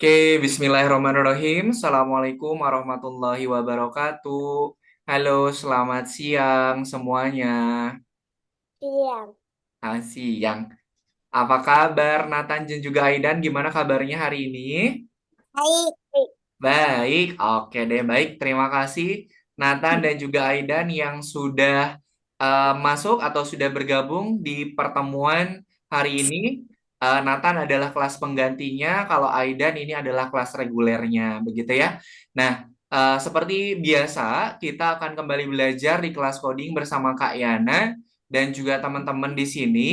Oke, Bismillahirrahmanirrahim. Assalamualaikum warahmatullahi wabarakatuh. Halo, selamat siang semuanya. Siang. Siang. Apa kabar Nathan dan juga Aidan? Gimana kabarnya hari ini? Baik. Baik, oke deh, baik. Terima kasih Nathan dan juga Aidan yang sudah masuk atau sudah bergabung di pertemuan hari ini. Nathan adalah kelas penggantinya, kalau Aidan ini adalah kelas regulernya, begitu ya. Nah, seperti biasa, kita akan kembali belajar di kelas coding bersama Kak Yana dan juga teman-teman di sini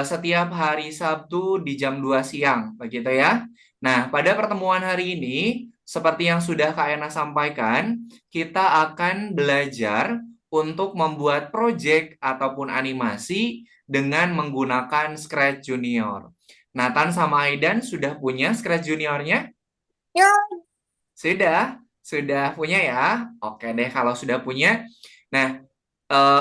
setiap hari Sabtu di jam 2 siang, begitu ya. Nah, pada pertemuan hari ini, seperti yang sudah Kak Ena sampaikan, kita akan belajar untuk membuat project ataupun animasi dengan menggunakan Scratch Junior. Nathan sama Aidan sudah punya Scratch Juniornya? Yuk. Sudah punya ya? Oke deh, kalau sudah punya. Nah,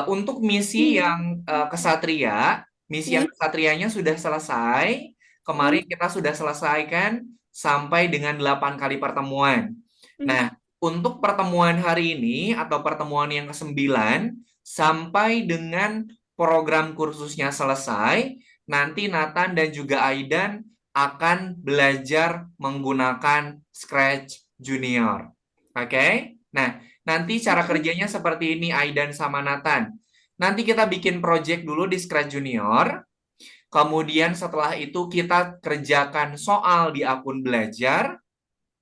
untuk misi yang kesatrianya sudah selesai. Kemarin kita sudah selesaikan sampai dengan 8 kali pertemuan. Nah, untuk pertemuan hari ini atau pertemuan yang ke-9 sampai dengan program kursusnya selesai, nanti Nathan dan juga Aidan akan belajar menggunakan Scratch Junior. Oke? Nah, nanti cara kerjanya seperti ini, Aidan sama Nathan. Nanti kita bikin project dulu di Scratch Junior. Kemudian setelah itu kita kerjakan soal di akun belajar.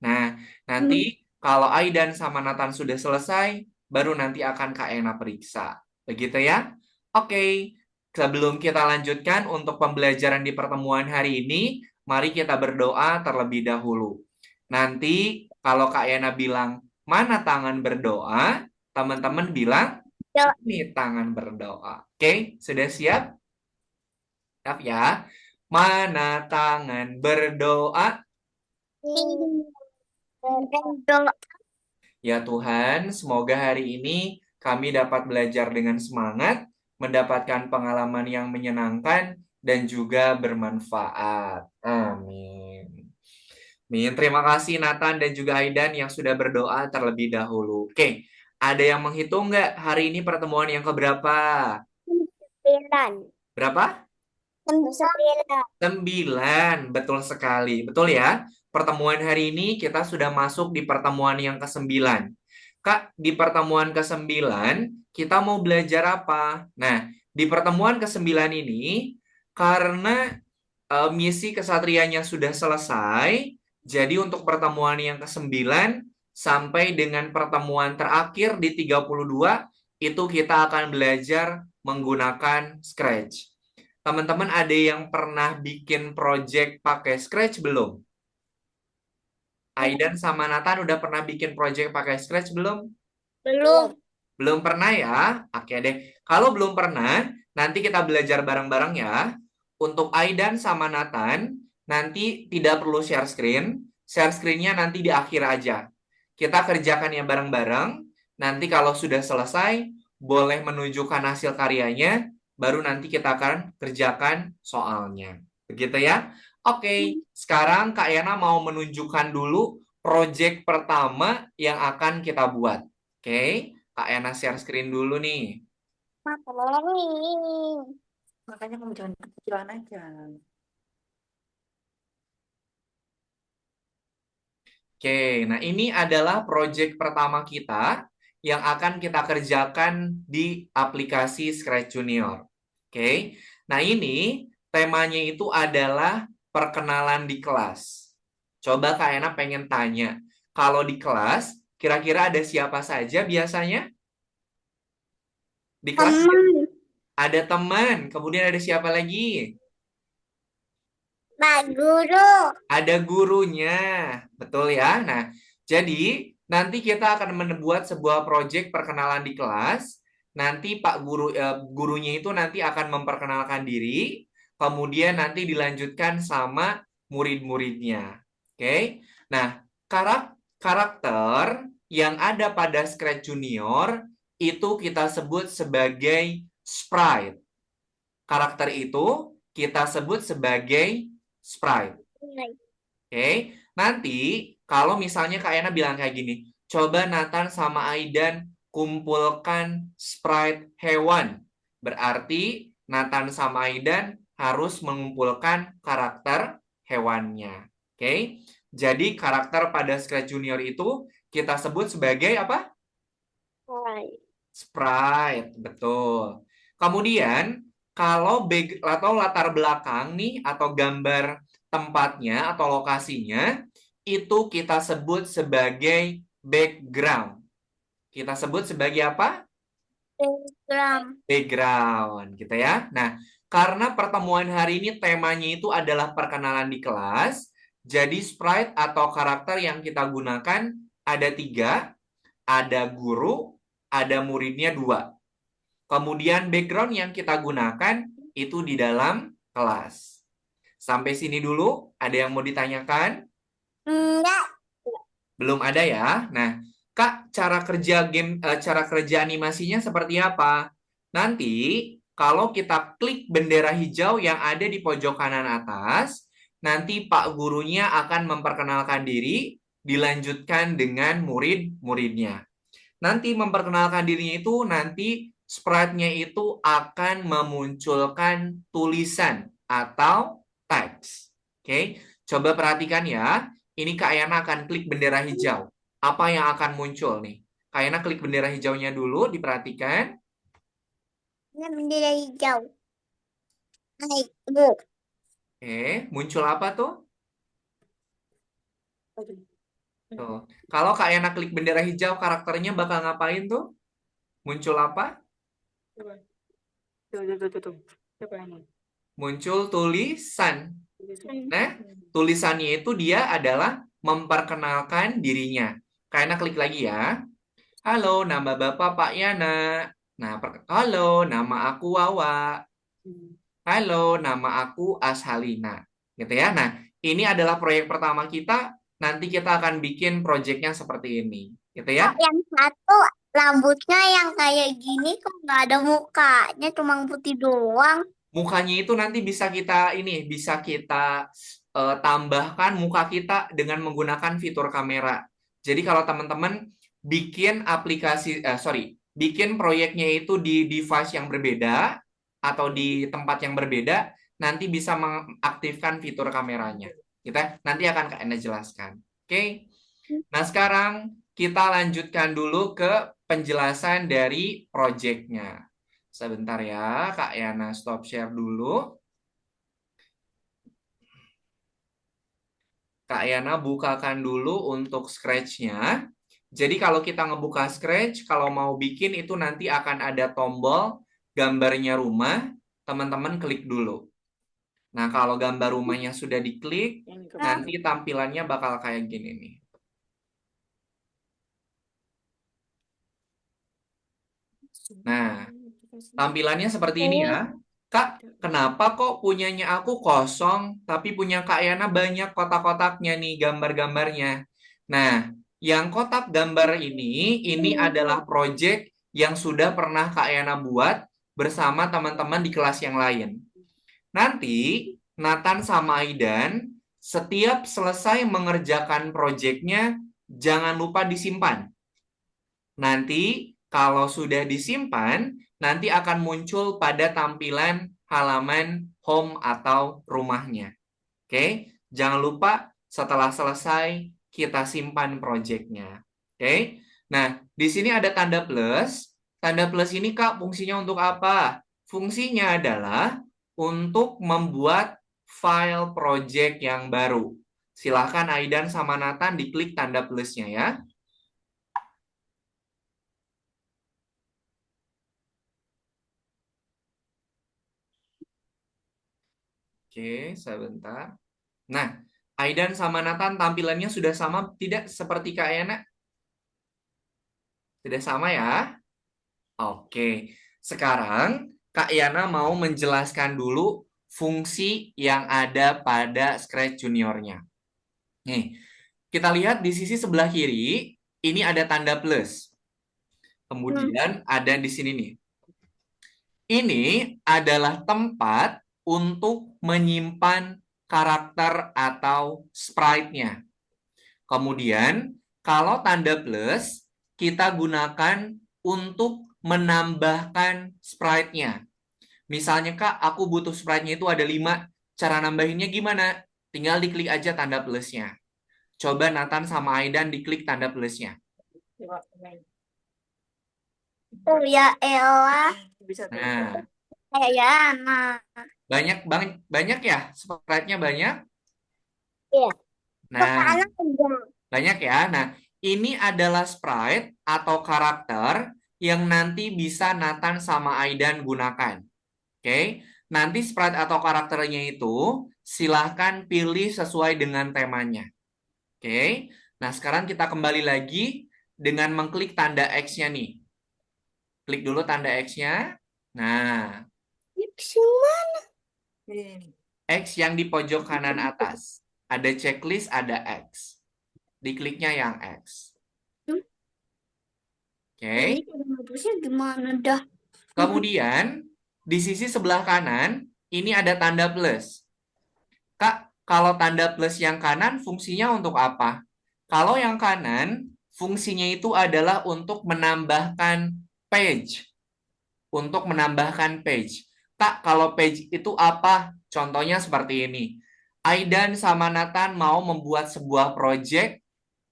Nah, nanti kalau Aidan sama Nathan sudah selesai, baru nanti akan Kak Ena periksa. Begitu ya? Oke, sebelum kita lanjutkan untuk pembelajaran di pertemuan hari ini, mari kita berdoa terlebih dahulu. Nanti kalau Kak Ena bilang, mana tangan berdoa? Teman-teman bilang, Yuk. ini tangan berdoa. Oke, sudah siap? Siap ya? Mana tangan berdoa? Berdoa. Ya Tuhan, semoga hari ini kami dapat belajar dengan semangat, mendapatkan pengalaman yang menyenangkan, dan juga bermanfaat. Amin. Amin. Terima kasih Nathan dan juga Aidan yang sudah berdoa terlebih dahulu. Oke, ada yang menghitung nggak hari ini pertemuan yang keberapa? Sembilan. Berapa? Sembilan. 9, betul sekali. Betul ya? Pertemuan hari ini kita sudah masuk di pertemuan yang ke-9. Kak, di pertemuan ke-9 kita mau belajar apa? Nah, di pertemuan ke-9 ini karena misi kesatrianya sudah selesai, jadi untuk pertemuan yang ke-9 sampai dengan pertemuan terakhir di 32 itu kita akan belajar menggunakan Scratch. Teman-teman ada yang pernah bikin project pakai Scratch belum? Aidan sama Nathan udah pernah bikin project pakai Scratch belum? Belum. Belum pernah ya? Oke deh. Kalau belum pernah, nanti kita belajar bareng-bareng ya. Untuk Aidan sama Nathan, nanti tidak perlu share screen. Share screen-nya nanti di akhir aja. Kita kerjakannya bareng-bareng. Nanti kalau sudah selesai, boleh menunjukkan hasil karyanya, baru nanti kita akan kerjakan soalnya. Begitu ya? Oke, sekarang Kak Yana mau menunjukkan dulu project pertama yang akan kita buat. Oke, Kak Yana share screen dulu nih. Makaroni. Makanya kamu jangan kecilan aja. Oke, nah ini adalah project pertama kita yang akan kita kerjakan di aplikasi Scratch Junior. Oke, nah ini temanya itu adalah perkenalan di kelas. Coba Kak Ena pengen tanya, kalau di kelas kira-kira ada siapa saja biasanya? Di kelas Teman. ada teman, kemudian ada siapa lagi? Pak Guru. Ada gurunya, betul ya. Nah, jadi nanti kita akan membuat sebuah proyek perkenalan di kelas. Nanti gurunya itu nanti akan memperkenalkan diri, kemudian nanti dilanjutkan sama murid-muridnya. Oke. Nah, karakter yang ada pada Scratch Junior itu kita sebut sebagai sprite. Karakter itu kita sebut sebagai sprite. Oke. Nanti kalau misalnya Kak Yana bilang kayak gini, coba Nathan sama Aidan kumpulkan sprite hewan. Berarti Nathan sama Aidan harus mengumpulkan karakter hewannya. Oke? Jadi karakter pada Scratch Junior itu kita sebut sebagai apa? Hai. Sprite, betul. Kemudian, kalau atau latar belakang nih atau gambar tempatnya atau lokasinya itu kita sebut sebagai background. Kita sebut sebagai apa? Telegram. Background, gitu ya. Nah, karena pertemuan hari ini temanya itu adalah perkenalan di kelas, jadi sprite atau karakter yang kita gunakan ada 3, ada guru, ada muridnya 2. Kemudian background yang kita gunakan itu di dalam kelas. Sampai sini dulu, ada yang mau ditanyakan? Enggak. Belum ada ya? Nah, Kak, cara kerja animasinya seperti apa? Nanti, kalau kita klik bendera hijau yang ada di pojok kanan atas, nanti Pak gurunya akan memperkenalkan diri, dilanjutkan dengan murid-muridnya. Nanti memperkenalkan dirinya itu nanti sprite-nya itu akan memunculkan tulisan atau teks. Oke, coba perhatikan ya. Ini Kak Yana akan klik bendera hijau. Apa yang akan muncul nih? Kak Yana klik bendera hijaunya dulu, diperhatikan. Ini bendera hijau. Hai, Bu. Oke, muncul apa tuh? Tuh. Kalau Kak Yana klik bendera hijau, karakternya bakal ngapain tuh? Muncul apa? Coba. Tuh. Coba ini. Muncul tulisan. Hmm. Nah, tulisannya itu dia adalah memperkenalkan dirinya. Karena klik lagi ya. Halo, nama Bapak Pak Yana. Nah, halo, nama aku Wawa. Halo, nama aku Ashalina. Gitu ya. Nah, ini adalah proyek pertama kita. Nanti kita akan bikin proyeknya seperti ini. Gitu ya. Kak, yang satu rambutnya yang kayak gini kok nggak ada mukanya, cuma putih doang. Mukanya itu nanti bisa kita tambahkan muka kita dengan menggunakan fitur kamera. Jadi kalau teman-teman bikin proyeknya itu di device yang berbeda atau di tempat yang berbeda, nanti bisa mengaktifkan fitur kameranya. Kita nanti akan Kak Ena jelaskan. Oke. Nah, sekarang kita lanjutkan dulu ke penjelasan dari proyeknya. Sebentar ya, Kak Yana stop share dulu. Kak Yana bukakan dulu untuk Scratch-nya. Jadi kalau kita ngebuka Scratch, kalau mau bikin itu nanti akan ada tombol gambarnya rumah, teman-teman klik dulu. Nah, kalau gambar rumahnya sudah diklik, nanti tampilannya bakal kayak gini nih. Nah, tampilannya seperti ini ya. Kak, kenapa kok punyanya aku kosong, tapi punya Kak Yana banyak kotak-kotaknya nih, gambar-gambarnya. Nah, yang kotak gambar ini adalah project yang sudah pernah Kak Yana buat bersama teman-teman di kelas yang lain. Nanti, Nathan sama Aidan, setiap selesai mengerjakan projectnya, jangan lupa disimpan. Nanti kalau sudah disimpan, nanti akan muncul pada tampilan halaman home atau rumahnya. Oke, jangan lupa setelah selesai kita simpan projectnya. Oke, nah di sini ada tanda plus. Tanda plus ini Kak fungsinya untuk apa? Fungsinya adalah untuk membuat file project yang baru. Silahkan Aidan sama Nathan diklik tanda plusnya ya. Oke, sebentar. Nah, Aidan sama Nathan tampilannya sudah sama tidak seperti Kak Yana? Sudah sama ya? Oke. Sekarang Kak Yana mau menjelaskan dulu fungsi yang ada pada Scratch Junior-nya. Nih, kita lihat di sisi sebelah kiri, ini ada tanda plus. Kemudian ada di sini nih. Ini adalah tempat untuk menyimpan karakter atau sprite-nya. Kemudian, kalau tanda plus, kita gunakan untuk menambahkan sprite-nya. Misalnya, Kak, aku butuh sprite-nya itu ada 5. Cara nambahinnya gimana? Tinggal diklik aja tanda plusnya. Coba Nathan sama Aidan diklik tanda plusnya. Coba main. Oh ya elah. Bisa tuh. Nah, Ya, nah. banyak ya? Sprite-nya banyak? Iya. Ke Nah, kanan enggak. banyak ya. Nah, ini adalah sprite atau karakter yang nanti bisa Nathan sama Aidan gunakan. Oke, nanti sprite atau karakternya itu silahkan pilih sesuai dengan temanya. Oke, nah sekarang kita kembali lagi dengan mengklik tanda X-nya nih. Klik dulu tanda X-nya. Nah, Semua. Ini. X yang di pojok kanan atas. Ada checklist, ada X. Dikliknya yang X. Oke. Ini cara ngapusnya gimana dah? Kemudian, di sisi sebelah kanan, ini ada tanda plus. Kak, kalau tanda plus yang kanan fungsinya untuk apa? Kalau yang kanan, fungsinya itu adalah untuk menambahkan page. Untuk menambahkan page. Kak, kalau page itu apa? Contohnya seperti ini. Aidan sama Nathan mau membuat sebuah project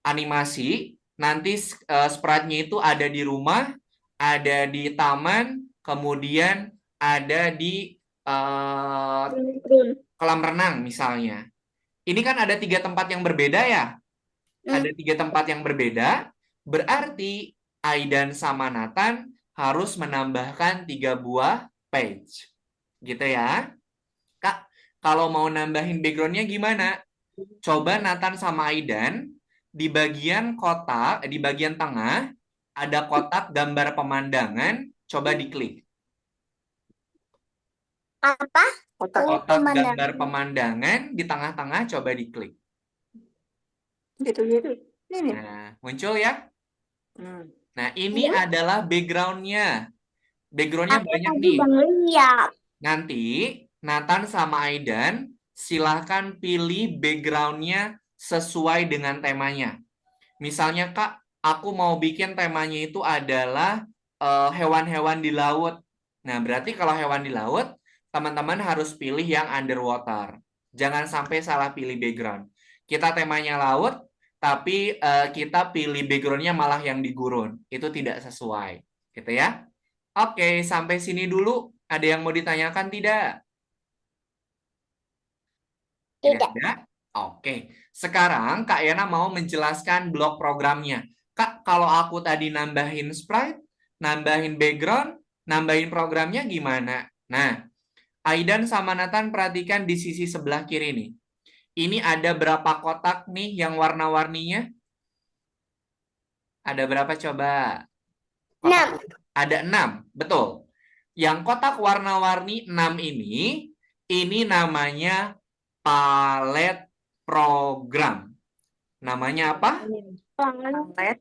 animasi. Nanti sprite-nya itu ada di rumah, ada di taman, kemudian ada di kolam renang misalnya. Ini kan ada 3 tempat yang berbeda ya. Ada 3 tempat yang berbeda, berarti Aidan sama Nathan harus menambahkan 3 buah page. Gitu ya. Kak, kalau mau nambahin background-nya gimana? Coba Nathan sama Aidan, di bagian kotak, di bagian tengah, ada kotak gambar pemandangan, coba diklik. Apa? Kotak. Oh, Kotak pemandangan. gambar pemandangan, di tengah-tengah coba diklik. Gitu. Ini. Nah, muncul ya? Hmm. Nah, ini Iya. adalah background-nya. Background-nya Aku banyak tadi nih. bang lihat. Nanti Nathan sama Aidan silahkan pilih background-nya sesuai dengan temanya. Misalnya, Kak, aku mau bikin temanya itu adalah hewan-hewan di laut. Nah, berarti kalau hewan di laut, teman-teman harus pilih yang underwater. Jangan sampai salah pilih background. Kita temanya laut, tapi kita pilih background-nya malah yang di gurun. Itu tidak sesuai. Gitu ya. Oke, sampai sini dulu. Ada yang mau ditanyakan tidak? Tidak Tidak. ada? Oke. Sekarang Kak Yana mau menjelaskan blok programnya. Kak, kalau aku tadi nambahin sprite, nambahin background, nambahin programnya gimana? Nah, Aidan sama Nathan perhatikan di sisi sebelah kiri nih. Ini ada berapa kotak nih yang warna-warninya? Ada berapa coba? Kotak 6. ada 6, betul. Yang kotak warna-warni 6 ini namanya palet program. Namanya apa? Palet.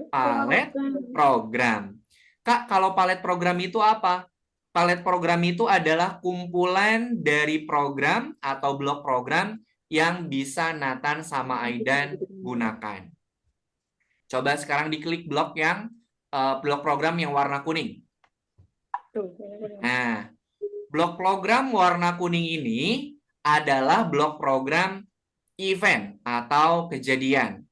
Palet program. Kak, kalau palet program itu apa? Palet program itu adalah kumpulan dari program atau blok program yang bisa Nathan sama Aidan gunakan. Coba sekarang diklik blok program yang warna kuning. Tuh. Nah, blok program warna kuning ini adalah blok program event atau kejadian.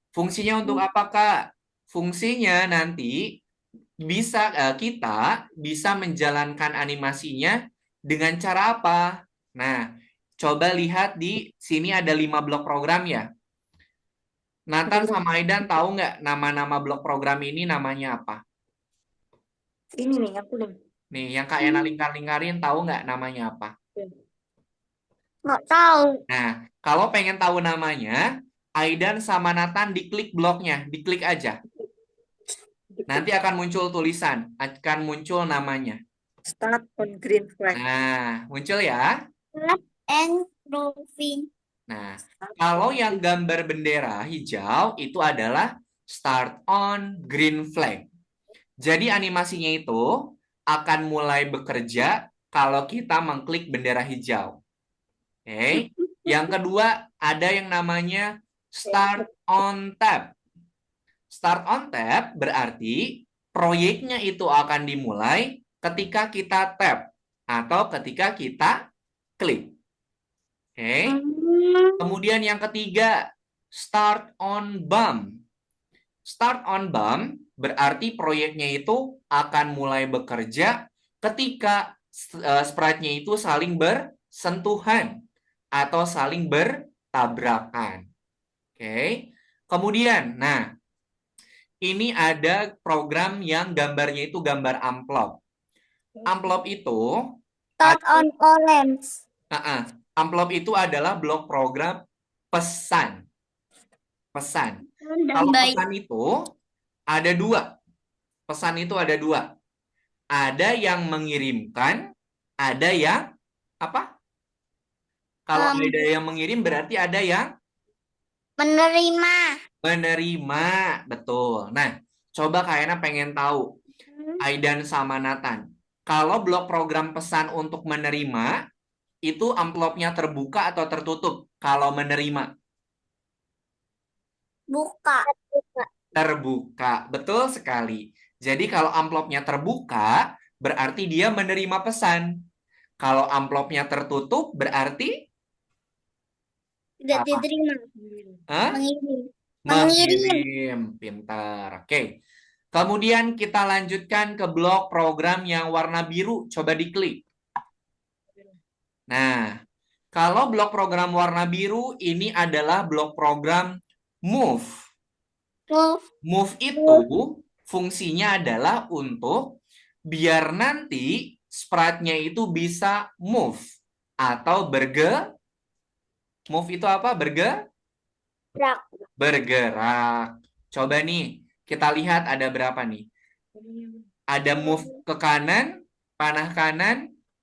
Fungsinya untuk apa, Kak? Fungsinya nanti kita bisa menjalankan animasinya dengan cara apa? Nah, coba lihat di sini ada 5 blok program ya. Nathan sama Aidan tahu nggak nama-nama blok program ini namanya apa? Ini nih aku nih. Nih, yang Kak Ena lingkar-lingkarin tahu nggak namanya apa? Nggak tahu. Nah, kalau pengen tahu namanya, Aidan sama Nathan diklik bloknya, diklik aja. Nanti akan muncul tulisan, akan muncul namanya. Start on green flag. Nah, muncul ya. Left and proving. Nah, kalau yang gambar bendera hijau itu adalah start on green flag. Jadi animasinya itu akan mulai bekerja kalau kita mengklik bendera hijau. Oke. Yang kedua ada yang namanya Start on tab. Start on tab berarti proyeknya itu akan dimulai ketika kita tap atau ketika kita klik. Oke. Kemudian yang ketiga, start on bump. Start on bump berarti proyeknya itu akan mulai bekerja ketika sprite-nya itu saling bersentuhan atau saling bertabrakan. Oke. Kemudian, nah, ini ada program yang gambarnya itu gambar amplop. Amplop itu Start on orange. amplop itu adalah blok program pesan. Pesan. Dan Kalau baik. pesan itu ada dua. Pesan itu ada dua. Ada yang mengirimkan, ada yang apa? Kalau ada yang mengirim berarti ada yang Menerima. menerima. Betul. Nah, coba Kak Ena pengen tahu. Aidan sama Nathan. Kalau blok program pesan untuk menerima, itu amplopnya terbuka atau tertutup? Kalau menerima. Buka. Terbuka. Betul sekali. Jadi kalau amplopnya terbuka, berarti dia menerima pesan. Kalau amplopnya tertutup, berarti Tidak apa? diterima. Hah? Mengirim. Mengirim. Pintar. Oke. Kemudian kita lanjutkan ke blok program yang warna biru. Coba diklik. Nah, kalau blok program warna biru, ini adalah blok program move. Move. Move itu fungsinya adalah untuk biar nanti sprite-nya itu bisa move atau bergerak. Move itu apa? Bergerak. Coba nih, kita lihat ada berapa nih? Ada move ke kanan,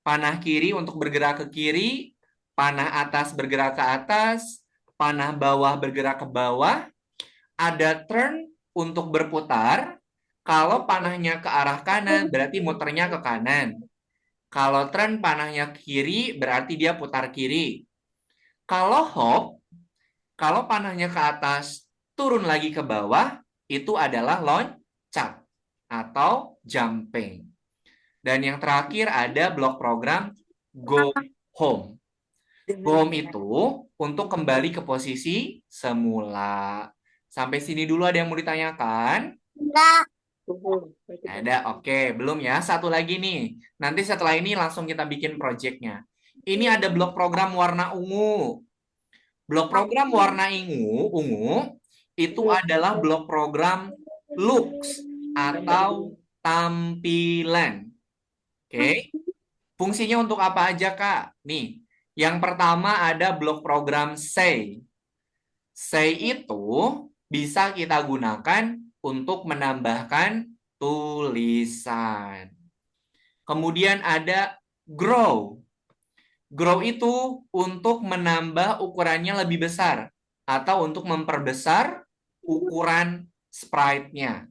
panah kiri untuk bergerak ke kiri, panah atas bergerak ke atas, panah bawah bergerak ke bawah, ada turn untuk berputar. Kalau panahnya ke arah kanan, berarti muternya ke kanan. Kalau turn panahnya ke kiri, berarti dia putar kiri. Kalau hop, kalau panahnya ke atas, turun lagi ke bawah, itu adalah loncat atau jumping. Dan yang terakhir ada blok program go home. Go home itu untuk kembali ke posisi semula. Sampai sini dulu ada yang mau ditanyakan? Enggak. Ada, oke. Belum ya? Satu lagi nih. Nanti setelah ini langsung kita bikin projectnya. Ini ada blok program warna ungu. Blok program warna ungu itu adalah blok program looks atau tampilan. Oke. Fungsinya untuk apa aja, Kak? Nih, yang pertama ada blok program say. Say itu bisa kita gunakan untuk menambahkan tulisan. Kemudian ada grow. Grow itu untuk menambah ukurannya lebih besar atau untuk memperbesar ukuran sprite-nya.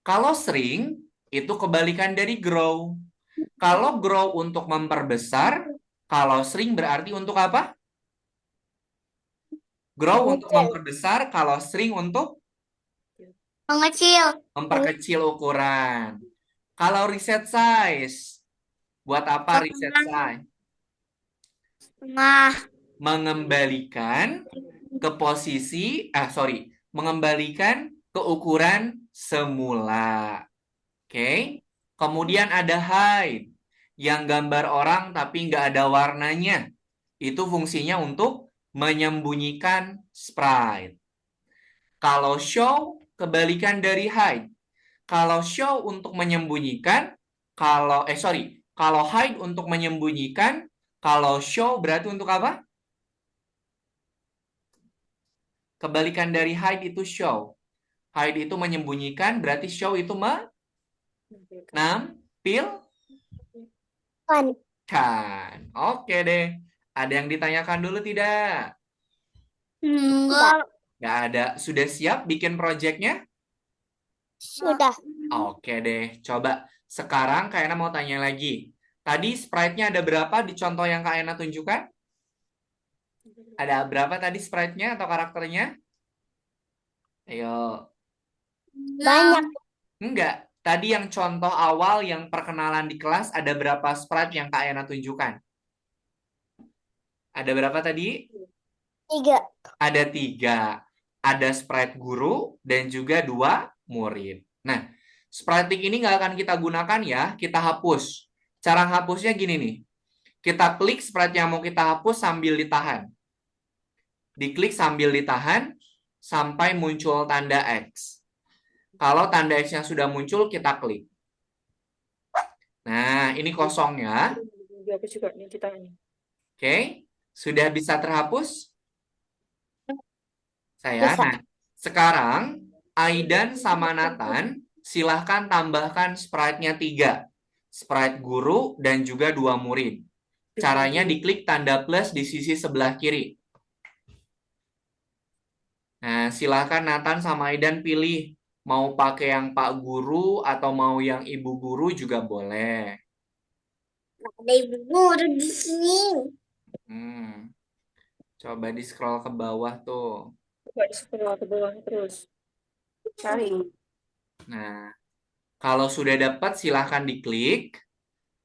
Kalau shrink itu kebalikan dari grow. Kalau grow untuk memperbesar, kalau shrink berarti untuk apa? Grow untuk memperbesar, kalau shrink untuk Mengecil. memperkecil ukuran. Kalau reset size, buat apa reset size? Nah. Mengembalikan ke posisi, mengembalikan ke ukuran semula. Oke. Kemudian ada hide, yang gambar orang tapi nggak ada warnanya. Itu fungsinya untuk menyembunyikan sprite. Kalau show, kebalikan dari hide. Kalau show untuk menyembunyikan, kalau hide untuk menyembunyikan, kalau show berarti untuk apa? Kebalikan dari hide itu show. Hide itu menyembunyikan, berarti show itu menampilkan. Oke deh. Ada yang ditanyakan dulu tidak? Enggak. Nggak ada. Sudah siap bikin projectnya? Sudah. Oke deh. Coba sekarang Kak Ena mau tanya lagi. Tadi sprite-nya ada berapa di contoh yang Kak Ena tunjukkan? Ada berapa tadi sprite-nya atau karakternya? Ayo. Banyak. Enggak. Tadi yang contoh awal yang perkenalan di kelas ada berapa sprite yang Kak Yana tunjukkan? Ada berapa tadi? 3. Ada 3. Ada sprite guru dan juga 2 murid. Nah, sprite ini nggak akan kita gunakan ya, kita hapus. Cara hapusnya gini nih. Kita klik sprite yang mau kita hapus sambil ditahan. Diklik sambil ditahan sampai muncul tanda X. Kalau tanda X-nya sudah muncul, kita klik. Nah, ini kosong ya. Aku juga nih kita ini. Oke, sudah bisa terhapus? Saya. Bisa. Nah, sekarang Aidan sama Nathan silahkan tambahkan sprite-nya 3. Sprite guru dan juga 2 murid. Caranya diklik tanda plus di sisi sebelah kiri. Nah, silahkan Nathan sama Aidan pilih. Mau pakai yang Pak Guru atau mau yang Ibu Guru juga boleh. Ada ibu guru di sini. Hmm, coba di scroll ke bawah tuh. Coba di scroll ke bawah terus. Cari. Nah, kalau sudah dapat silahkan diklik.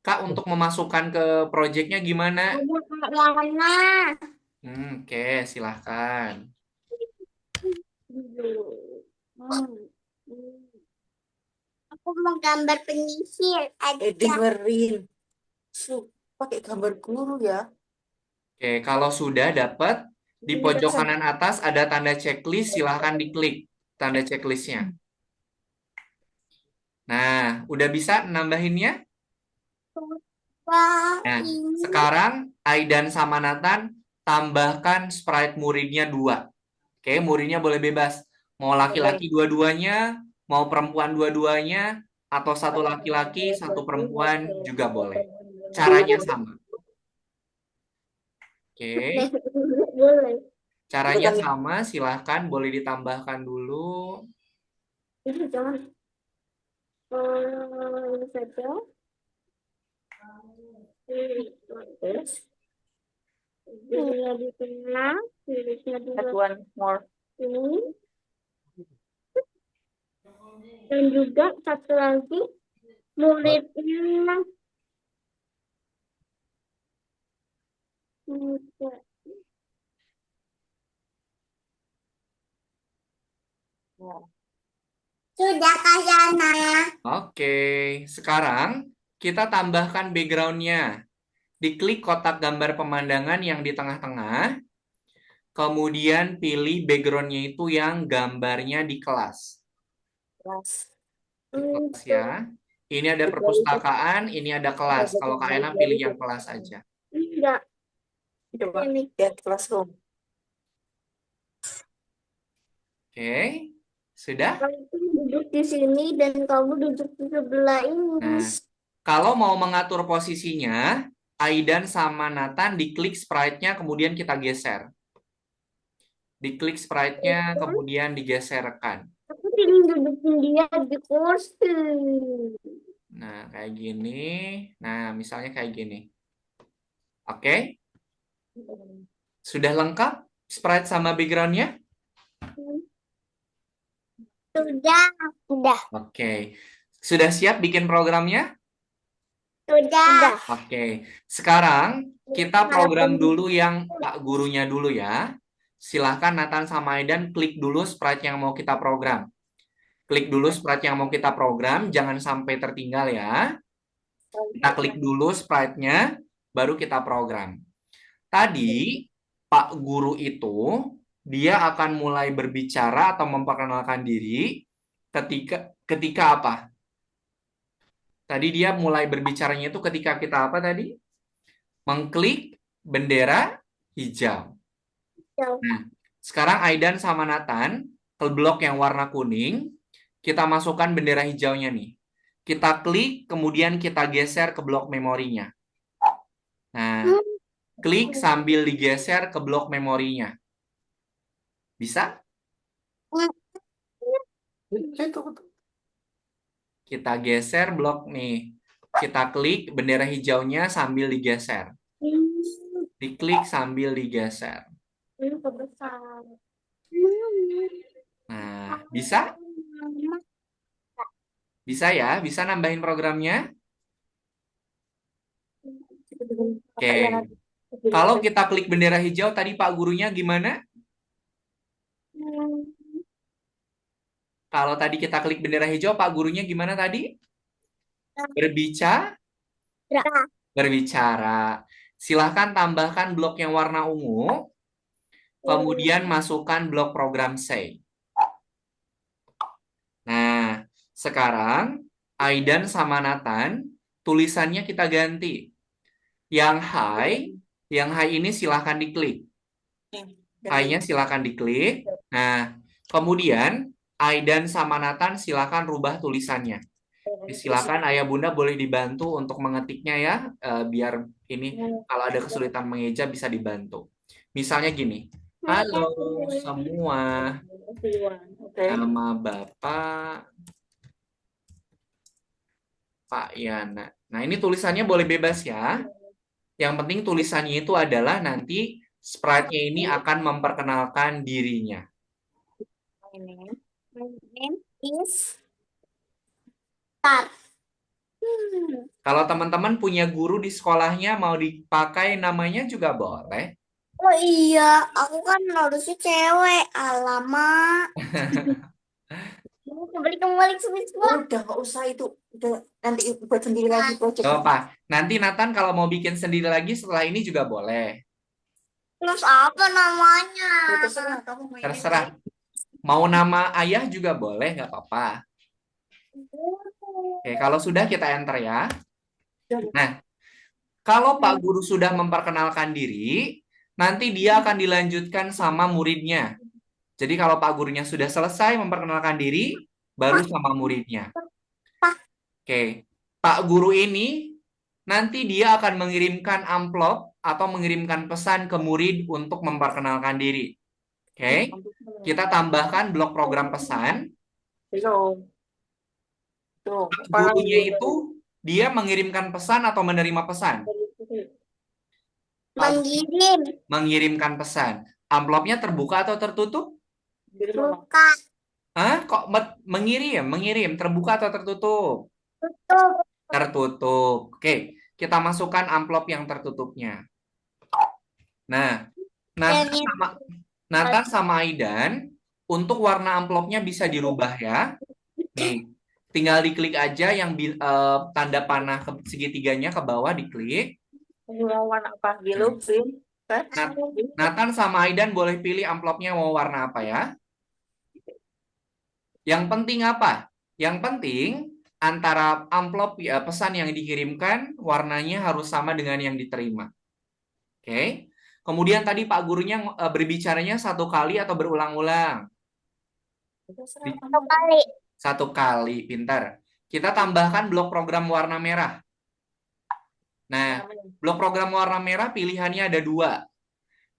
Kak, untuk memasukkan ke projectnya gimana? Ada Kak Yana. Oke, silahkan. Hmm. Aku mau gambar penyisir aja. Dengerin. Pakai gambar guru ya. Oke, kalau sudah dapat, di pojok kanan atas ada tanda checklist, silahkan diklik tanda checklistnya. Nah, udah bisa nambahinnya? Wah, Nah, ini sekarang Aidan sama Nathan tambahkan sprite muridnya 2. Oke, muridnya boleh bebas. Mau laki-laki dua-duanya, mau perempuan dua-duanya, atau satu laki-laki, satu perempuan juga boleh. Caranya sama. Oke, boleh. caranya sama, silahkan boleh ditambahkan dulu. Ini jangan ini saja. Terus, Pilihnya di tengah, pilihnya di add one more. sini. Dan juga satu lagi muridnya. Sudah Kak Yana. Oke, sekarang kita tambahkan background-nya. Diklik kotak gambar pemandangan yang di tengah-tengah, kemudian pilih background-nya itu yang gambarnya di kelas. Kelas. Di kelas ya. Ini ada perpustakaan, ini ada kelas. Kalau Kak Ena pilih yang kelas aja. Enggak. Coba Ini. lihat classroom. Oke, sudah? Kamu duduk di sini dan kamu duduk di sebelah ini. Nah, kalau mau mengatur posisinya, Aidan sama Nathan diklik sprite-nya, kemudian kita geser. Diklik sprite-nya, kemudian digeserkan. Aku ingin dudukin dia di kursi. Nah, kayak gini. Nah, misalnya kayak gini. Oke, sudah lengkap sprite sama background-nya? Sudah. Sudah. Oke, sudah siap bikin programnya? Sudah. Oke, sekarang kita program dulu yang Pak Gurunya dulu ya. Silahkan Nathan sama Aidan klik dulu sprite yang mau kita program. Klik dulu sprite yang mau kita program, jangan sampai tertinggal ya. Kita klik dulu sprite-nya, baru kita program. Tadi, Pak Guru itu, dia akan mulai berbicara atau memperkenalkan diri ketika apa? Tadi dia mulai berbicaranya itu ketika kita apa tadi? Mengklik bendera hijau. Nah, sekarang Aidan sama Nathan ke blok yang warna kuning, kita masukkan bendera hijaunya nih. Kita klik, kemudian kita geser ke blok memorinya. Nah, klik sambil digeser ke blok memorinya. Bisa? Kita geser blok nih. Kita klik bendera hijaunya sambil digeser. Diklik sambil digeser. Besar. Nah, bisa? Bisa ya? Bisa nambahin programnya? Oke. Kakak Yana. Kalau kita klik bendera hijau, tadi Pak gurunya gimana? Kalau tadi kita klik bendera hijau, Pak gurunya gimana tadi? Berbicara? Berbicara. Silahkan tambahkan blok yang warna ungu, kemudian masukkan blok program say. Nah, sekarang Aidan sama Nathan, tulisannya kita ganti. Yang high ini silahkan diklik. High-nya silahkan diklik. Nah, kemudian Aidan sama Nathan silahkan rubah tulisannya. Silakan ayah bunda boleh dibantu untuk mengetiknya ya, biar ini kalau ada kesulitan mengeja bisa dibantu. Misalnya gini, halo semua, Oke. nama Bapak Pak Yana. Nah ini tulisannya boleh bebas ya. Yang penting tulisannya itu adalah nanti sprite-nya ini akan memperkenalkan dirinya. Ini. My name is Tar. Kalau teman-teman punya guru di sekolahnya mau dipakai namanya juga boleh. Oh iya, aku kan harusnya cewek. Alamak. Kembali semua. Udah nggak usah itu. Udah nanti buat sendiri lagi project. Gak apa. Nanti Nathan kalau mau bikin sendiri lagi setelah ini juga boleh. Terus apa namanya? Ya, terserah kamu mainin. Terserah. Mau nama ayah juga boleh, nggak apa-apa. Oke, kalau sudah kita enter ya. Nah, kalau Pak Guru sudah memperkenalkan diri, nanti dia akan dilanjutkan sama muridnya. Jadi kalau Pak Gurunya sudah selesai memperkenalkan diri, baru sama muridnya. Oke, Pak Guru ini nanti dia akan mengirimkan amplop atau mengirimkan pesan ke murid untuk memperkenalkan diri. Oke, kita tambahkan blok program pesan. Belum. Tuh. Gurunya itu dia mengirimkan pesan atau menerima pesan? Mengirim. Mengirimkan pesan. Amplopnya terbuka atau tertutup? Buka. Hah? Kok mengirim? Mengirim. Terbuka atau tertutup? Tutup. Tertutup. Oke, kita masukkan amplop yang tertutupnya. Nah, Nathan sama Aidan, untuk warna amplopnya bisa dirubah ya. Nih, tinggal diklik aja yang tanda panah segitiganya ke bawah diklik. Mau warna apa? Biru, green, red. Nathan sama Aidan boleh pilih amplopnya mau warna apa ya. Yang penting apa? Yang penting antara amplop ya, pesan yang dikirimkan warnanya harus sama dengan yang diterima. Oke. Kemudian tadi Pak gurunya berbicaranya satu kali atau berulang-ulang? Satu kali. Satu kali, pintar. Kita tambahkan blok program warna merah. Nah, blok program warna merah pilihannya ada dua.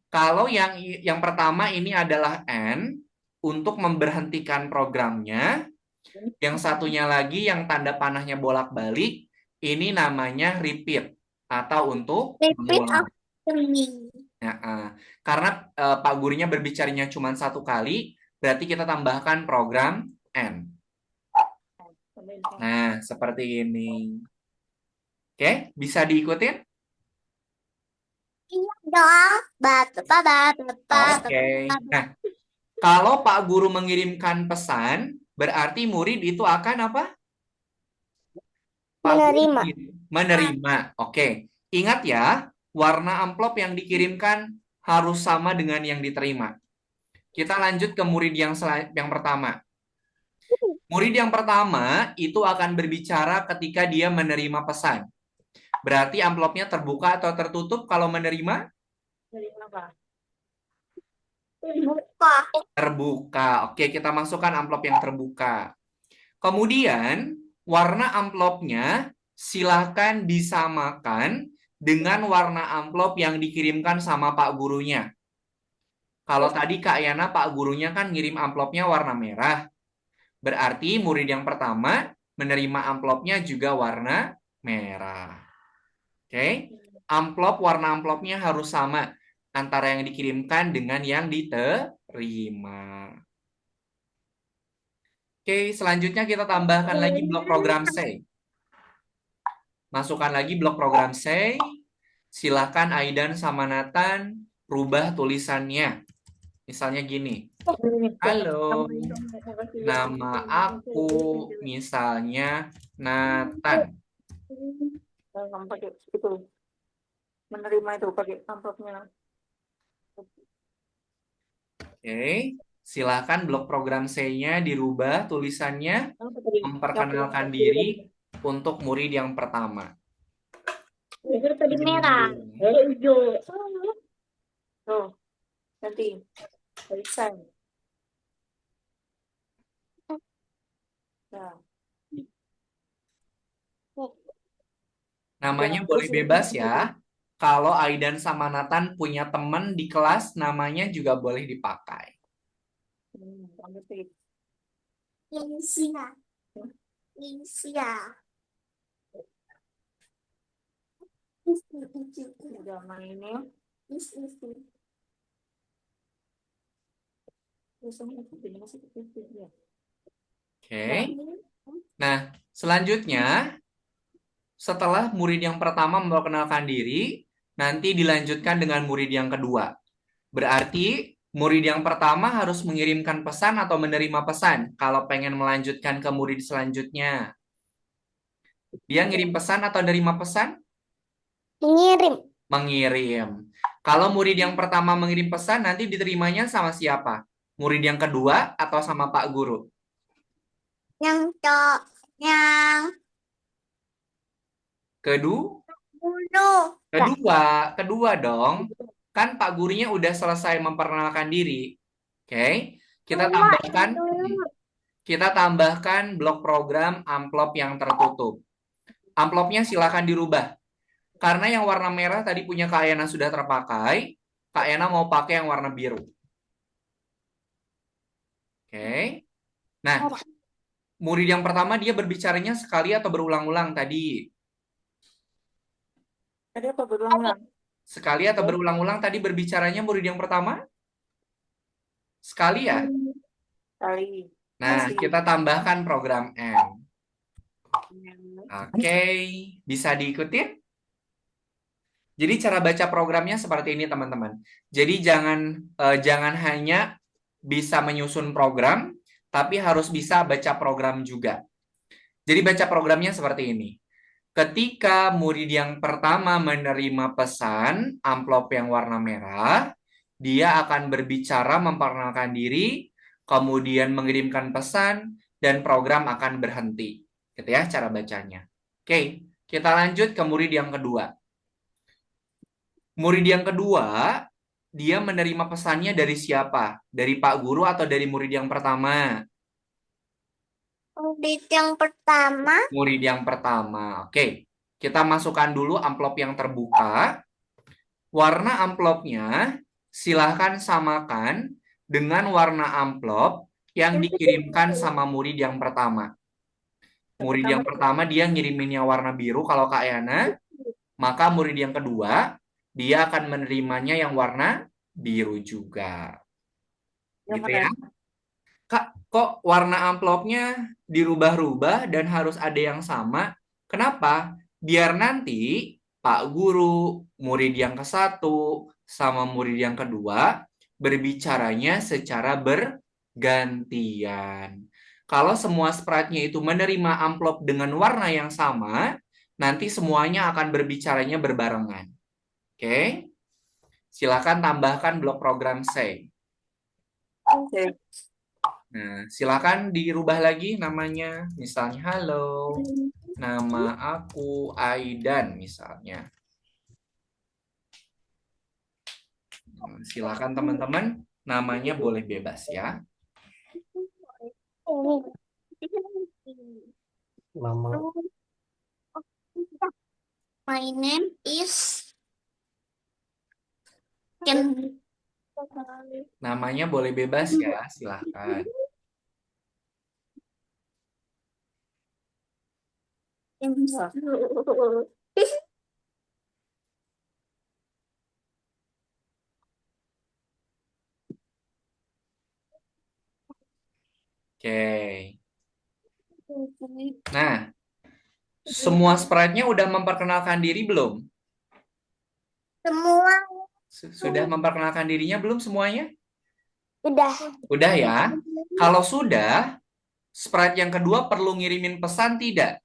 Kalau yang pertama ini adalah N untuk memberhentikan programnya. Yang satunya lagi yang tanda panahnya bolak-balik, ini namanya repeat atau untuk Repeat mengulang. after me. Karena Pak gurunya berbicaranya cuma satu kali, berarti kita tambahkan program N. Nah, seperti ini. Oke, bisa diikutin? Iya dong. Oke. Nah, kalau Pak Guru mengirimkan pesan, berarti murid itu akan apa? Pak Guru Menerima. menerima. Oke. Ingat ya, warna amplop yang dikirimkan harus sama dengan yang diterima. Kita lanjut ke murid yang pertama. Murid yang pertama itu akan berbicara ketika dia menerima pesan. Berarti amplopnya terbuka atau tertutup kalau menerima? Buka. Terbuka. Oke, kita masukkan amplop yang terbuka. Kemudian, warna amplopnya silakan disamakan dengan warna amplop yang dikirimkan sama Pak gurunya. Kalau tadi Kak Yana, Pak gurunya kan ngirim amplopnya warna merah. Berarti murid yang pertama menerima amplopnya juga warna merah. Oke, warna amplopnya harus sama. antara yang dikirimkan dengan yang diterima. Oke, selanjutnya kita tambahkan lagi blok program say. Masukkan lagi blok program say. Silakan Aidan sama Nathan rubah tulisannya. Misalnya gini. Halo, nama aku misalnya Nathan. Kamu pakai itu menerima itu pakai amplopnya. Oke, silakan blok program C-nya dirubah tulisannya Apa tadi? memperkenalkan diri untuk murid yang pertama. Itu tadi merah. Hijau. Tuh, nanti tulisan. Nah, Namanya jangan boleh terusin bebas gitu. ya. Kalau Aidan sama Nathan punya teman di kelas, namanya juga boleh dipakai. Kamu tip. Insia. Insia. Udah mainin. Tulisannya itu jadi masih kecil ya. Oke. Nah, selanjutnya setelah murid yang pertama memperkenalkan diri, nanti dilanjutkan dengan murid yang kedua. Berarti murid yang pertama harus mengirimkan pesan atau menerima pesan kalau pengen melanjutkan ke murid selanjutnya. Dia ngirim pesan atau nerima pesan? Mengirim. Mengirim. Kalau murid yang pertama mengirim pesan, nanti diterimanya sama siapa? Murid yang kedua atau sama Pak Guru? Yang cok. Yang Kedua, dulu. kedua dong. Kan Pak Gurunya udah selesai memperkenalkan diri. Oke. Kita Dua yang tambahkan dulu. kita tambahkan blok program amplop yang tertutup. Amplopnya silakan dirubah. Karena yang warna merah tadi punya Kak Yana sudah terpakai, Kak Yana mau pakai yang warna biru. Oke. Nah, murid yang pertama dia berbicaranya sekali atau berulang-ulang tadi? Tadi apa berulang-ulang? Sekali atau berulang-ulang tadi berbicaranya murid yang pertama? Sekali ya? Kali. Nah, kita tambahkan program M. Oke, bisa diikutin? Jadi cara baca programnya seperti ini teman-teman. Jadi jangan hanya bisa menyusun program, tapi harus bisa baca program juga. Jadi baca programnya seperti ini. Ketika murid yang pertama menerima pesan amplop yang warna merah, dia akan berbicara memperkenalkan diri, kemudian mengirimkan pesan, dan program akan berhenti. Gitu ya cara bacanya. Oke, kita lanjut ke murid yang kedua. Murid yang kedua, dia menerima pesannya dari siapa? Dari Pak Guru atau dari murid yang pertama? Murid yang pertama. Murid yang pertama. Oke, kita masukkan dulu amplop yang terbuka. Warna amplopnya silahkan samakan dengan warna amplop yang dikirimkan sama murid yang pertama. Murid yang pertama dia ngiriminnya warna biru kalau Kak Yana, maka murid yang kedua dia akan menerimanya yang warna biru juga. Yang Gitu mana? ya. Kak, kok warna amplopnya dirubah-rubah dan harus ada yang sama? Kenapa? Biar nanti Pak Guru, murid yang ke satu, sama murid yang kedua berbicaranya secara bergantian. Kalau semua sprite-nya itu menerima amplop dengan warna yang sama, nanti semuanya akan berbicaranya berbarengan. Oke? Silakan tambahkan blok program say. Oke. Nah, silakan dirubah lagi namanya. Misalnya, halo, nama aku Aidan misalnya. Silakan teman-teman, namanya boleh bebas ya. Nama My name is Ken. Namanya boleh bebas ya, silakan. Oke. Nah, semua sprite-nya udah memperkenalkan diri belum? Semua Sudah memperkenalkan dirinya belum semuanya? udah. Udah ya. Kalau sudah, sprite yang kedua perlu ngirimin pesan tidak?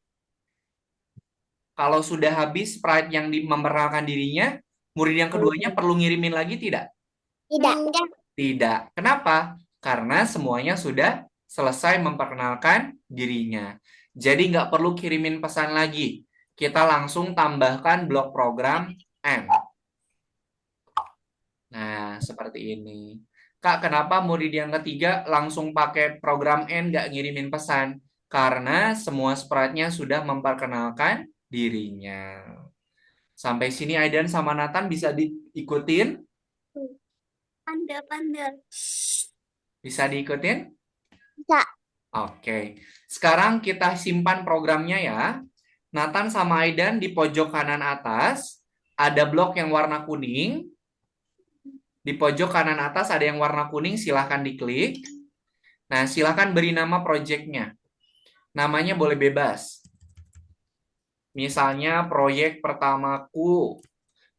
Kalau sudah habis sprite yang memperkenalkan dirinya, murid yang keduanya perlu ngirimin lagi tidak? Tidak. Tidak. Kenapa? Karena semuanya sudah selesai memperkenalkan dirinya. Jadi nggak perlu kirimin pesan lagi. Kita langsung tambahkan blok program N. Nah, seperti ini. Kak, kenapa murid yang ketiga langsung pakai program N nggak ngirimin pesan? Karena semua sprite-nya sudah memperkenalkan dirinya. Sampai sini Aidan sama Nathan bisa diikutin? Panda. Bisa diikutin? Bisa. Oke. Sekarang kita simpan programnya ya. Nathan sama Aidan di pojok kanan atas ada blok yang warna kuning. Di pojok kanan atas ada yang warna kuning, silahkan diklik. Nah, silahkan beri nama proyeknya. Namanya boleh bebas. Misalnya proyek pertamaku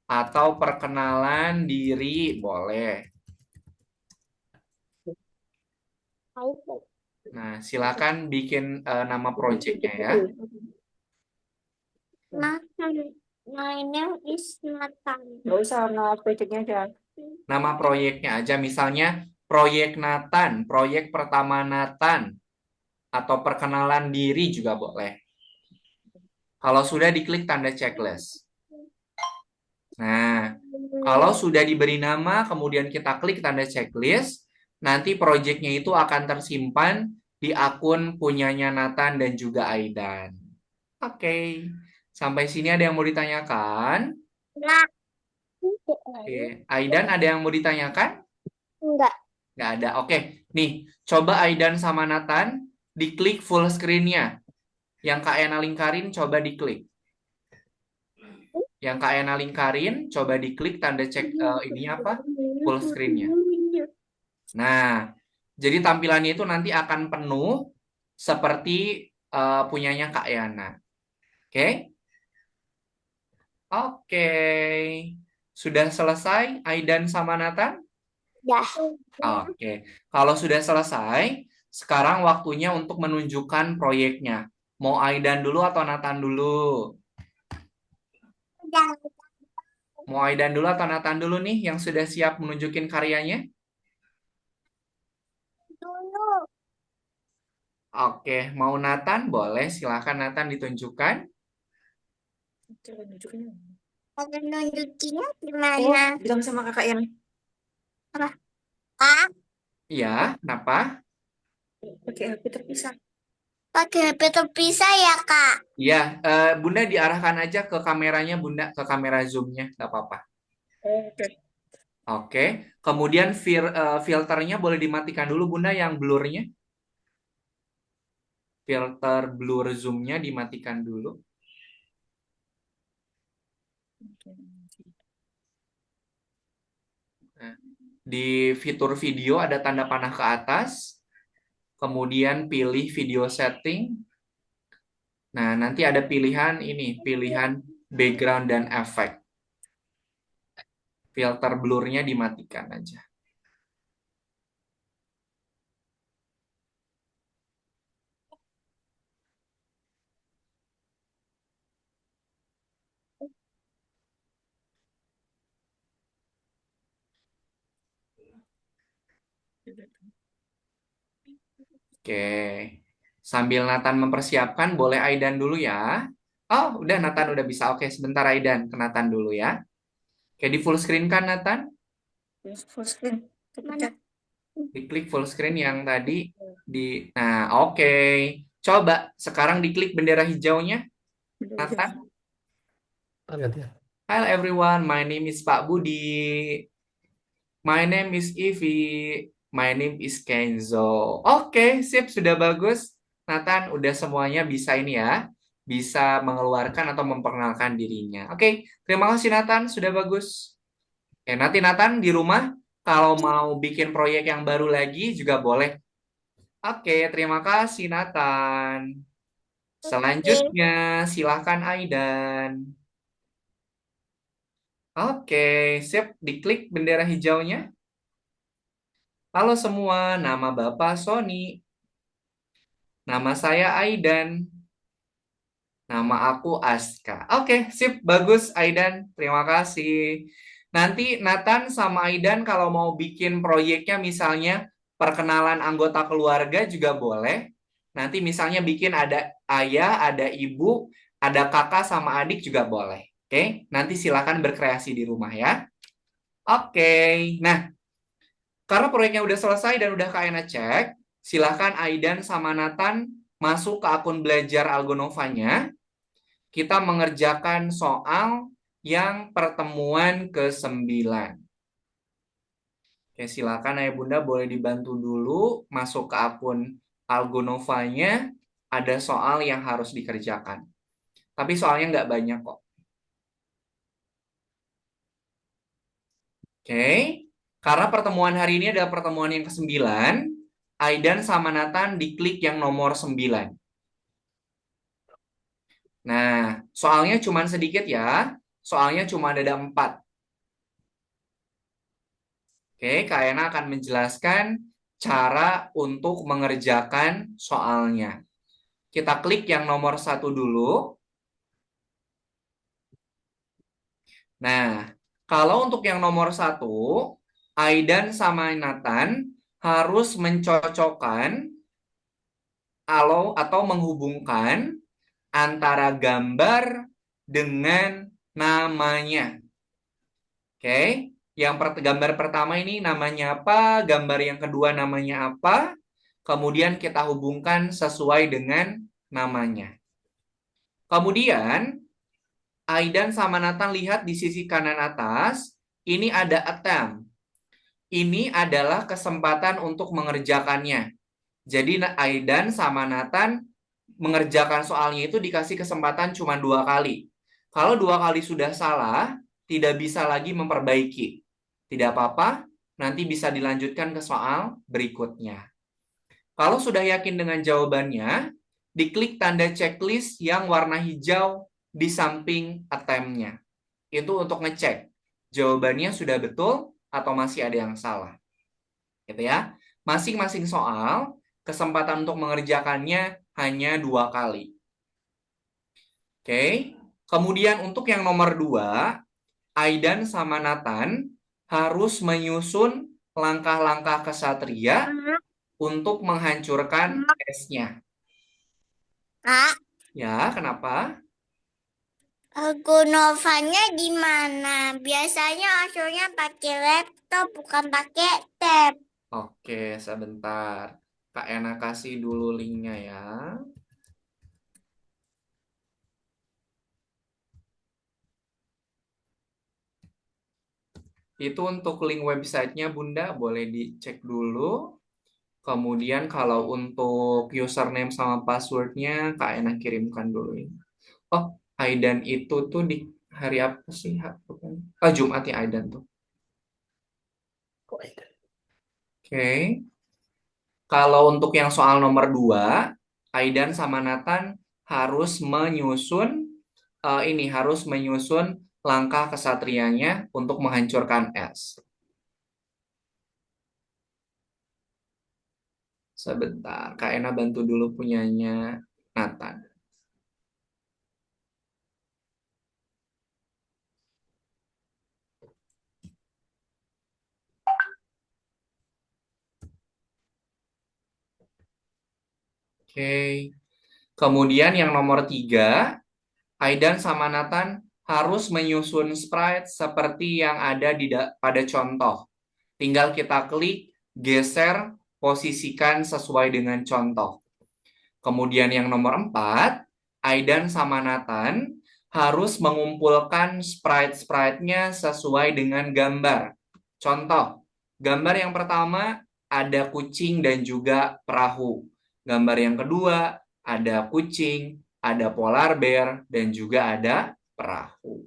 atau perkenalan diri, boleh. Nah, silakan bikin nama proyeknya ya. Nathan. My name is Nathan. Nggak usah nama proyeknya aja. Nama proyeknya aja, misalnya proyek Nathan, proyek pertama Nathan, atau perkenalan diri juga boleh. Kalau sudah diklik tanda checklist. Nah, kalau sudah diberi nama, kemudian kita klik tanda checklist, nanti proyeknya itu akan tersimpan di akun punyanya Nathan dan juga Aidan. Oke, sampai sini ada yang mau ditanyakan? Enggak. Oke, Aidan ada yang mau ditanyakan? Enggak. Nggak ada. Oke, nih, coba Aidan sama Nathan diklik full screen-nya. Yang Kak Ena lingkarin, coba diklik. Yang Kak Ena lingkarin, coba diklik tanda cek ini apa? Full screen-nya. Nah, jadi tampilannya itu nanti akan penuh seperti punyanya Kak Yana. Oke? Oke. Sudah selesai Aidan sama Nathan? Ya. Oke. Kalau sudah selesai, sekarang waktunya untuk menunjukkan proyeknya. Mau Aidan dulu atau Nathan dulu? Udah Mau Aidan dulu atau Nathan dulu nih yang sudah siap menunjukin karyanya? dulu. Oke, mau Nathan? Boleh, silakan Nathan ditunjukkan. Coba nunjukin. Ada nunjukinnya Oh, gimana? bilang sama kakak yang Kak, Iya, kenapa? pakai HP terpisah. pakai HP terpisah ya, Kak? Iya, Bunda diarahkan aja ke kameranya, Bunda, ke kamera zoom-nya, nggak apa-apa. Oke. Oke, kemudian filternya boleh dimatikan dulu, Bunda, yang blurnya. Filter blur zoom-nya dimatikan dulu. Nah, di fitur video ada tanda panah ke atas, kemudian pilih video setting. Nah, nanti ada pilihan ini, pilihan background dan efek. Filter blurnya dimatikan aja. Oke. Sambil Nathan mempersiapkan, boleh Aidan dulu ya. Oh, udah Nathan udah bisa. Oke, sebentar Aidan, ke Nathan dulu ya. Oke, di full screen kan Nathan? Full screen. Mana? Diklik full screen yang tadi di. Nah, oke. Coba sekarang diklik bendera hijaunya, Nathan. Ganti ya. Hello everyone, my name is Pak Budi. My name is Ivy. My name is Kenzo. Oke, sip, sudah bagus. Nathan, udah semuanya bisa ini ya. Bisa mengeluarkan atau memperkenalkan dirinya. Oke, terima kasih Nathan, sudah bagus. Nanti Nathan di rumah, kalau mau bikin proyek yang baru lagi juga boleh. Oke, terima kasih Nathan. Oke. Selanjutnya, silahkan Aidan. Oke, sip. Diklik bendera hijaunya. Halo semua, nama Bapak Sony. Nama saya Aidan. Nama aku Aska. Oke, sip. Bagus, Aidan. Terima kasih. Nanti Nathan sama Aidan kalau mau bikin proyeknya misalnya perkenalan anggota keluarga juga boleh. Nanti misalnya bikin ada ayah, ada ibu, ada kakak sama adik juga boleh. Oke, nanti silakan berkreasi di rumah ya. Oke, nah karena proyeknya udah selesai dan udah Kak Ena cek, silakan Aidan sama Nathan masuk ke akun belajar Algonovanya. Kita mengerjakan soal yang pertemuan ke-9. Oke, silakan Ayah Bunda boleh dibantu dulu masuk ke akun Algonovanya. Ada soal yang harus dikerjakan. Tapi soalnya nggak banyak kok. Oke, karena pertemuan hari ini adalah pertemuan yang ke-9, Aidan sama Nathan diklik yang nomor 9. Nah, soalnya cuma sedikit ya. Soalnya cuma ada 4. Oke, Kak Ena akan menjelaskan cara untuk mengerjakan soalnya. Kita klik yang nomor 1 dulu. Nah, kalau untuk yang nomor 1, Aidan sama Nathan harus mencocokkan atau menghubungkan antara gambar dengan namanya. Oke, gambar pertama ini namanya apa, gambar yang kedua namanya apa, kemudian kita hubungkan sesuai dengan namanya. Kemudian, Aidan sama Nathan lihat di sisi kanan atas, ini ada attempt. Ini adalah kesempatan untuk mengerjakannya. Jadi Aidan sama Nathan mengerjakan soalnya itu dikasih kesempatan cuma 2 kali. Kalau 2 kali sudah salah, tidak bisa lagi memperbaiki. Tidak apa-apa, nanti bisa dilanjutkan ke soal berikutnya. Kalau sudah yakin dengan jawabannya, diklik tanda checklist yang warna hijau di samping attempt-nya. Itu untuk ngecek jawabannya sudah betul atau masih ada yang salah. Gitu ya. Masing-masing soal, kesempatan untuk mengerjakannya hanya 2 kali. Oke. Kemudian untuk yang nomor 2, Aidan sama Nathan harus menyusun langkah-langkah kesatria untuk menghancurkan S-nya. Kak, Ya, kenapa? Gunovanya gimana? Biasanya hasilnya pakai laptop, bukan pakai tab. Oke, sebentar. Kak Ena kasih dulu linknya ya. Itu untuk link websitenya Bunda, boleh dicek dulu. Kemudian kalau untuk username sama passwordnya, Kak Ena kirimkan dulu ini. Oh, Aidan itu tuh di hari apa sih? Oh, Jumat ya Aidan tuh. Kok Aidan? Oke. Kalau untuk yang soal nomor 2, Aidan sama Nathan harus menyusun langkah kesatrianya untuk menghancurkan S. Sebentar, Kak Ena bantu dulu punyanya Nathan. Oke. Kemudian yang nomor 3, Aidan sama Nathan harus menyusun sprite seperti yang ada pada contoh. Tinggal kita klik, geser, posisikan sesuai dengan contoh. Kemudian yang nomor 4, Aidan sama Nathan harus mengumpulkan sprite-sprite-nya sesuai dengan gambar. Contoh, gambar yang pertama ada kucing dan juga perahu. Gambar yang kedua ada kucing, ada polar bear, dan juga ada perahu.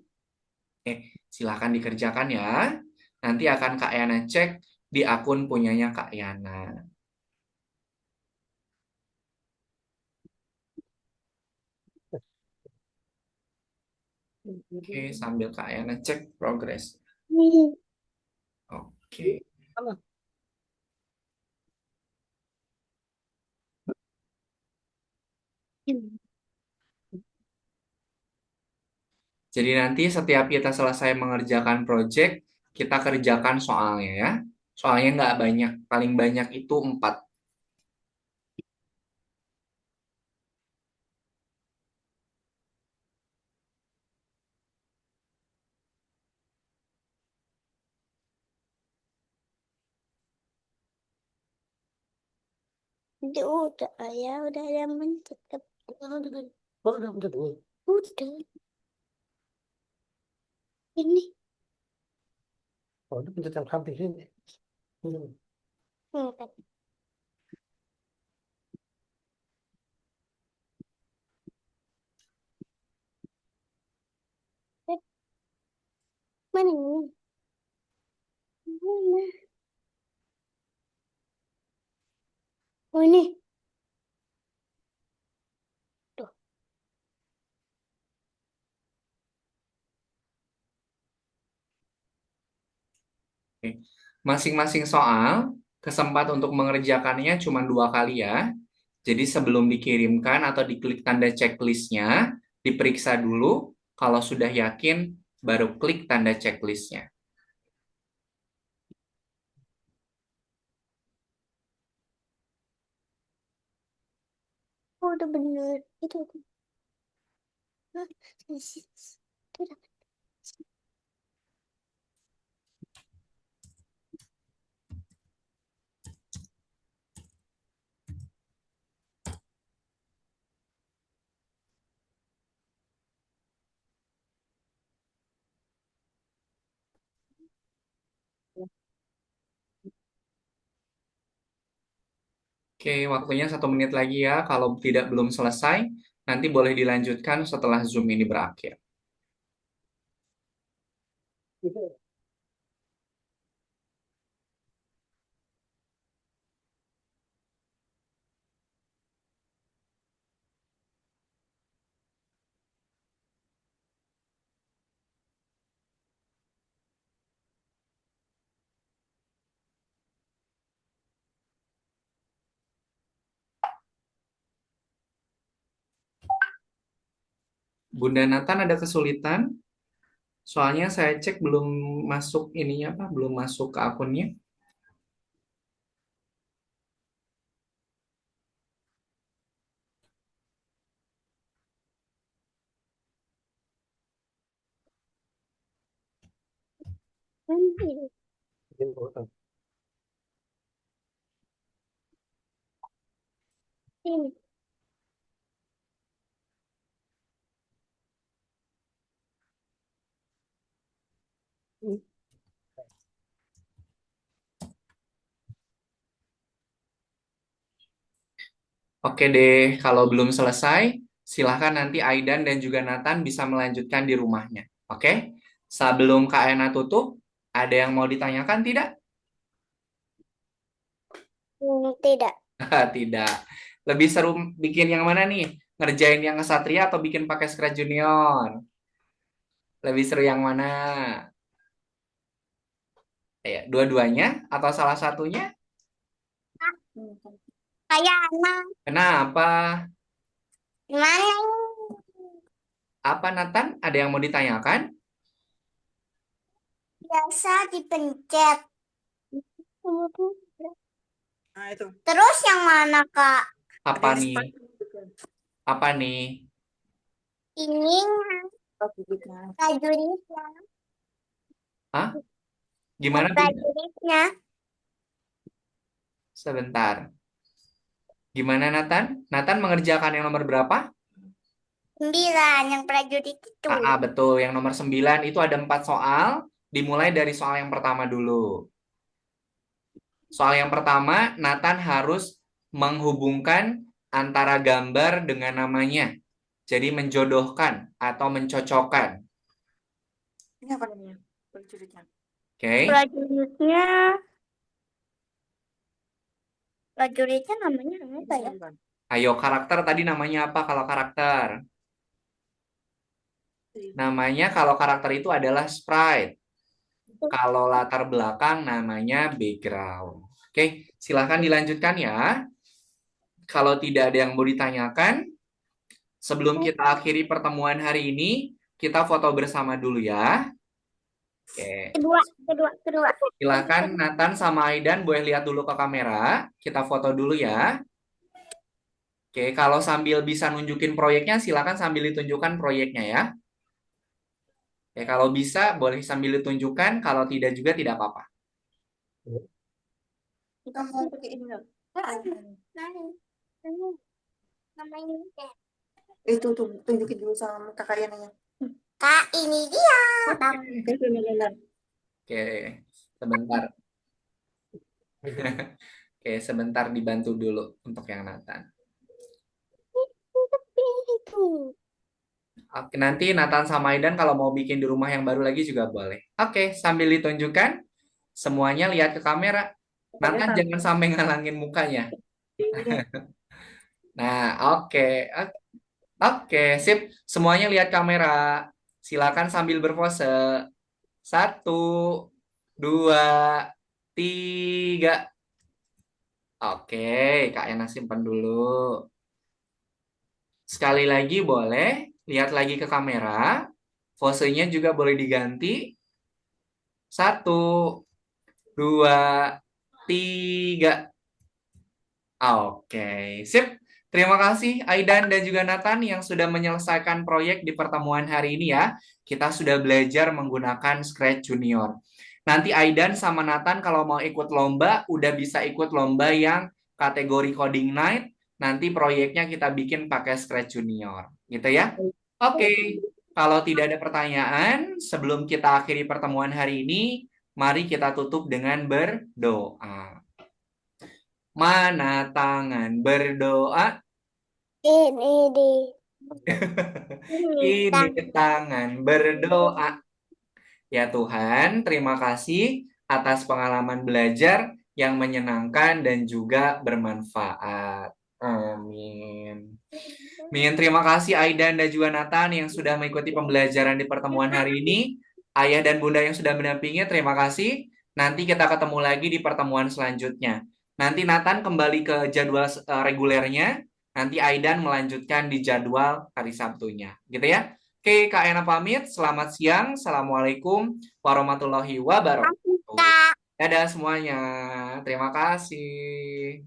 Silahkan dikerjakan ya. Nanti akan Kak Yana cek di akun punyanya Kak Yana. Oke, sambil Kak Yana cek progres. Hmm. Oke. Jadi nanti setiap kita selesai mengerjakan project, kita kerjakan soalnya ya. Soalnya nggak banyak, paling banyak itu 4. Udah, ya udah ada mencet. Baru udah udah dulu. Udah, ini. Oh, udah pencet yang samping sini. Hmm. Eh, mana ini? Mana? Oh ini. Tuh. Oke. Masing-masing soal, kesempatan untuk mengerjakannya cuma 2 kali ya. Jadi sebelum dikirimkan atau diklik tanda checklistnya, diperiksa dulu. Kalau sudah yakin, baru klik tanda checklistnya. Oh, udah bener. Itu. Hah? Itu udah. Oke, waktunya 1 menit lagi ya. Kalau tidak belum selesai, nanti boleh dilanjutkan setelah Zoom ini berakhir. Bunda Nathan ada kesulitan? Soalnya saya cek belum masuk ininya apa, belum masuk ke akunnya. Ini. Ini. Oke deh, kalau belum selesai, silahkan nanti Aidan dan juga Nathan bisa melanjutkan di rumahnya. Oke? Sebelum Kak Ena tutup, ada yang mau ditanyakan tidak? Tidak. Tidak. Lebih seru bikin yang mana nih? Ngerjain yang Kesatria atau bikin pakai Scratch Junior? Lebih seru yang mana? Ya, dua-duanya atau salah satunya? Kayak anak. Kenapa? Gimana ini? Apa Nathan? Ada yang mau ditanyakan? Biasa dipencet. Nah, itu. Terus yang mana, Kak? Apa Ada nih? spike. Apa nih? Ini Oh, gigitnya. prajuritnya. Hah? Yang Gimana, Bunda? prajuritnya. Sebentar. Gimana, Nathan? Nathan mengerjakan yang nomor berapa? 9, yang prajurit itu. Betul. Yang nomor 9 itu ada 4 soal. Dimulai dari soal yang pertama dulu. Soal yang pertama, Nathan harus menghubungkan antara gambar dengan namanya. Jadi menjodohkan atau mencocokkan. Ini apa namanya? Prajuritnya. Oke? Prajuritnya, prajuritnya namanya apa ya? Sembilan. Ayo, karakter tadi namanya apa kalau karakter? Namanya kalau karakter itu adalah sprite. Kalau latar belakang namanya background. Oke, silahkan dilanjutkan ya. Kalau tidak ada yang mau ditanyakan, sebelum kita akhiri pertemuan hari ini, kita foto bersama dulu ya. Oke, Kedua. silahkan Nathan sama Aidan boleh lihat dulu ke kamera. Kita foto dulu ya. Oke, kalau sambil bisa nunjukin proyeknya, silahkan sambil ditunjukkan proyeknya ya. Oke, kalau bisa boleh sambil ditunjukkan, kalau tidak juga tidak apa-apa. Kita mau pakai ini nggak? Itu tuh tunjukin dulu sama kakak Yananya. Kak, ini dia. Itu benar. Oke, sebentar. Oke, sebentar dibantu dulu untuk yang Nathan. Oke, nanti Nathan sama Aidan kalau mau bikin di rumah yang baru lagi juga boleh. Oke, sambil ditunjukkan, semuanya lihat ke kamera. Nathan jangan sampai ngalangin mukanya. Nah, oke. Oke, sip. Semuanya lihat kamera. Silakan sambil berpose. 1, 2, 3. Oke, Kak Ena simpan dulu. Sekali lagi boleh. Lihat lagi ke kamera. Posenya juga boleh diganti. 1, 2, 3. Oke, sip. Terima kasih Aidan dan juga Nathan yang sudah menyelesaikan proyek di pertemuan hari ini ya. Kita sudah belajar menggunakan Scratch Junior. Nanti Aidan sama Nathan kalau mau ikut lomba, udah bisa ikut lomba yang kategori Coding Night. Nanti proyeknya kita bikin pakai Scratch Junior. Gitu ya. Oke, kalau tidak ada pertanyaan, sebelum kita akhiri pertemuan hari ini, mari kita tutup dengan berdoa. Mana tangan berdoa? Ini di. Ini tangan berdoa. Ya Tuhan, terima kasih atas pengalaman belajar yang menyenangkan dan juga bermanfaat. Amin. Min, terima kasih Aidan dan juga Nathan yang sudah mengikuti pembelajaran di pertemuan hari ini. Ayah dan Bunda yang sudah mendampingi, terima kasih. Nanti kita ketemu lagi di pertemuan selanjutnya. Nanti Nathan kembali ke jadwal regulernya. Nanti Aidan melanjutkan di jadwal hari Sabtunya. Gitu ya. Oke, Kak Ena pamit. Selamat siang. Assalamualaikum warahmatullahi wabarakatuh. Kak. Dadah semuanya. Terima kasih.